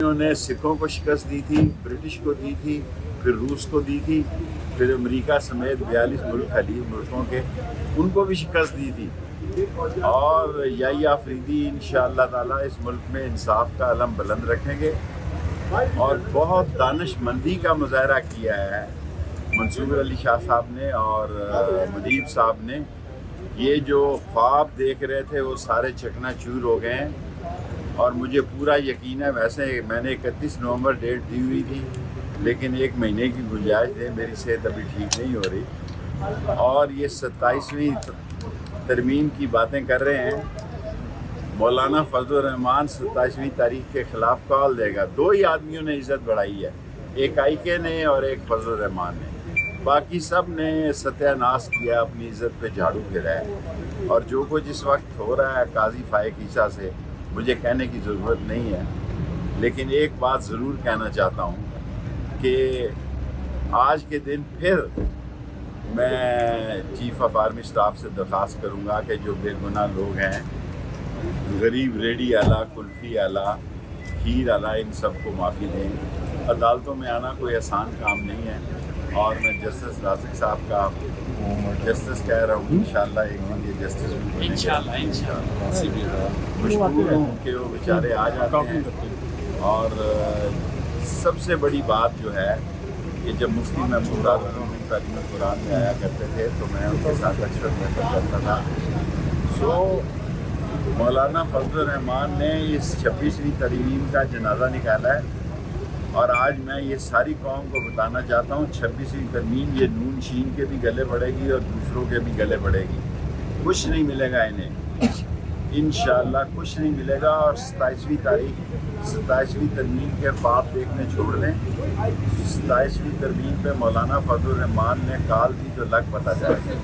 انہوں نے سکھوں کو شکست دی تھی، برٹش کو دی تھی، پھر روس کو دی تھی، پھر امریکہ سمیت 42 ملک خلیج ملکوں کے ان کو بھی شکست دی تھی. اور یائی آفریدی انشاءاللہ تعالیٰ اس ملک میں انصاف کا علم بلند رکھیں گے. اور بہت دانش مندی کا مظاہرہ کیا ہے منصور علی شاہ صاحب نے اور مدیب صاحب نے. یہ جو خواب دیکھ رہے تھے وہ سارے چکنا چور ہو گئے ہیں، اور مجھے پورا یقین ہے. ویسے میں نے 31 نومبر ڈیٹ دی ہوئی تھی، لیکن 1 مہینے کی گنجائش ہے، میری صحت ابھی ٹھیک نہیں ہو رہی. اور یہ 27ویں ترمیم کی باتیں کر رہے ہیں. مولانا فضل الرحمان 27ویں تاریخ کے خلاف کال دے گا. 2 ہی آدمیوں نے عزت بڑھائی ہے، ایک آئی کے نے اور ایک فضل الرحمان نے. باقی سب نے ستیہ ناش کیا، اپنی عزت پہ جھاڑو پھیرا ہے. اور جو کچھ اس وقت ہو رہا ہے قاضی فائق عیسیٰ سے مجھے کہنے کی ضرورت نہیں ہے، لیکن ایک بات ضرور کہنا چاہتا ہوں کہ آج کے دن پھر میں چیف آف آرمی اسٹاف سے درخواست کروں گا کہ جو بے گناہ لوگ ہیں، غریب ریڈی والا، کلفی والا، کھیر والا، ان سب کو معافی دیں. عدالتوں میں آنا کوئی آسان کام نہیں ہے، اور میں جسٹس رازق صاحب کا جسٹس کہہ رہا ہوں. انشاءاللہ ایک دن یہ جسٹس بھی بنے گا. مشکور ہوں کہ وہ بیچارے آ جاتے ہیں. اور سب سے بڑی بات جو ہے کہ جب مفتی محمود تعلیم قرآن میں آیا کرتے تھے تو میں ان کے ساتھ اکثر محفل کرتا تھا. سو مولانا فضل الرحمان نے اس 26ویں ترمیم کا جنازہ نکالا ہے، اور آج میں یہ ساری قوم کو بتانا چاہتا ہوں 26ویں ترمیم یہ نون شین کے بھی گلے پڑے گی اور دوسروں کے بھی گلے پڑے گی. کچھ نہیں ملے گا انہیں، انشاءاللہ کچھ نہیں ملے گا. اور 27ویں ترمیم کے خواب دیکھنے چھوڑ دیں. 27ویں ترمیم پہ مولانا فضل الرحمان نے کال دی تو لگ پتہ جائے.